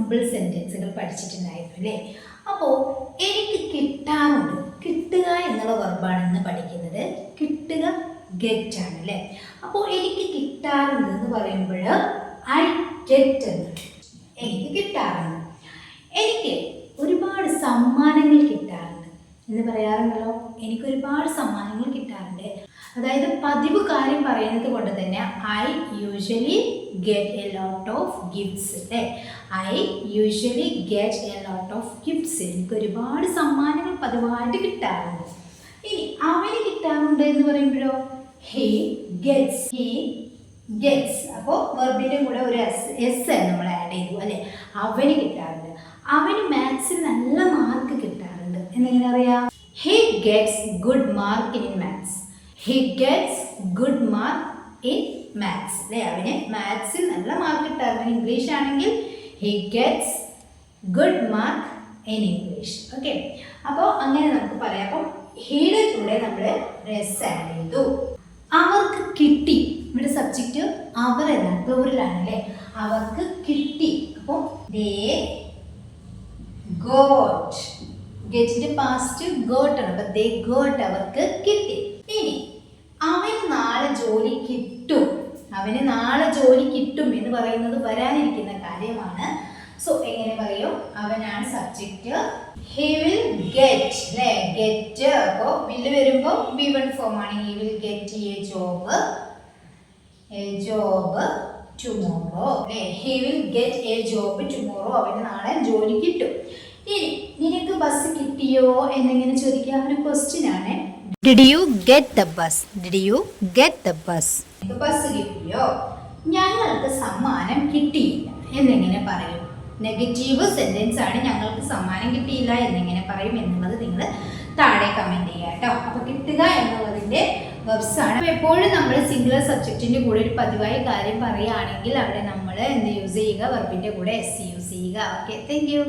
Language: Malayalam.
സിമ്പിൾ സെൻറ്റൻസുകൾ പഠിച്ചിട്ടുണ്ടായിരുന്നു അല്ലേ? അപ്പോൾ എനിക്ക് കിട്ടാറുണ്ട്, കിട്ടുക എന്നുള്ള വെർബാണ് ഇന്ന് പഠിക്കുന്നത്. കിട്ടുക ഗെറ്റ് ആണ് അല്ലേ? അപ്പോൾ എനിക്ക് കിട്ടാറുണ്ട് എന്ന് പറയുമ്പോൾ ഐ ഗെറ്റ് എന്ന്, എനിക്ക് കിട്ടാറുണ്ട്. എനിക്ക് ഒരുപാട് സമ്മാനങ്ങൾ കിട്ടാറുണ്ട് എന്ന് പറയാറുണ്ടല്ലോ. എനിക്ക് ഒരുപാട് സമ്മാനങ്ങൾ കിട്ടാറുണ്ട്. അതായത് പതിവ് കാര്യം പറയുന്നത് കൊണ്ട് തന്നെ I usually get a lot of gifts അല്ലേ? I usually get a lot of gifts. എനിക്ക് ഒരുപാട് സമ്മാനങ്ങൾ പതിവായിട്ട് കിട്ടാറുണ്ട്. ഇനി അവന് കിട്ടാറുണ്ട് എന്ന് പറയുമ്പോഴോ ഹി ഗെറ്റ്സ്. അപ്പോൾ വെർബിൻ്റെ കൂടെ ഒരു എസ് നമ്മൾ ആഡ് ചെയ്തു അല്ലേ? അവന് കിട്ടാറുണ്ട്. അവന് മാത്സിൽ നല്ല മാർക്ക് കിട്ടാറുണ്ട്. എന്നെങ്ങനെ അറിയാം? He gets good mark in maths. He gets good mark in maths അല്ലേ? അവന് മാത്സിൽ നല്ല മാർക്ക് കിട്ടാറുണ്ട്. ഇംഗ്ലീഷ് ആണെങ്കിൽ he gets good mark in English. Okay, അപ്പോൾ അങ്ങനെ നമുക്ക് പറയാം. അപ്പം ഹീയുടെ കൂടെ നമ്മൾ എസ് ആഡ് ചെയ്തു. അവർക്ക് കിട്ടി. ഇവിടെ സബ്ജക്റ്റ് അവരല്ല, പ്ലൂറലാണ് അല്ലേ? അവർക്ക് കിട്ടി. അപ്പോൾ ദേ ഗോട്ട്. ഗെറ്റിന്റെ പാസ്റ്റ് ഗോട്ട് ആണ്. അപ്പൊ ദേ ഗോട്ട്, അവർക്ക് കിട്ടി. ഇനി അവന് നാളെ ജോലി കിട്ടും. അവന് നാളെ ജോലി കിട്ടും എന്ന് പറയുന്നത് വരാനിരിക്കുന്ന കാര്യമാണ്. സോ എങ്ങനെ പറയും? അവനാണ് സബ്ജക്റ്റ്. ഹി വിൽ ഗെറ്റ് അല്ലേ? ഗെറ്റ്. അപ്പോൾ വില്ല് വരുമ്പോൾ V1 ഫോം ആണ്. He will get a job tomorrow അല്ലേ? He will get a job tomorrow. അവന് നാളെ ജോലി കിട്ടും. ഇനി നിനക്ക് ബസ് കിട്ടിയോ എന്നിങ്ങനെ ചോദിക്കുക. ഒരു ക്വസ്റ്റ്യൻ ആണ്. Did you get the bus? Did you get the bus? Bus കിട്ടിയോ? ഞങ്ങൾക്ക് സമ്മാനം കിട്ടിയില്ല എന്നെങ്ങനെ പറയും? നെഗറ്റീവ് സെന്റൻസ് ആണ്. ഞങ്ങൾക്ക് സമ്മാനം കിട്ടിയില്ല എന്നെങ്ങനെ പറയും എന്നുള്ളത് നിങ്ങൾ താഴെ കമന്റ് ചെയ്യുക കേട്ടോ. അപ്പോൾ കിട്ടുക എന്നുള്ളതിന്റെ വെർബ്സ് ആണ്. അപ്പോൾ എപ്പോഴും നമ്മൾ സിംഗുലർ സബ്ജക്റ്റിന്റെ കൂടെ ഒരു പതിവായ കാര്യം പറയുകയാണെങ്കിൽ അവിടെ നമ്മൾ എന്ത് യൂസ് ചെയ്യുക? വെർബിന്റെ കൂടെ എസ് യൂസ് ചെയ്യുക. Okay, thank you.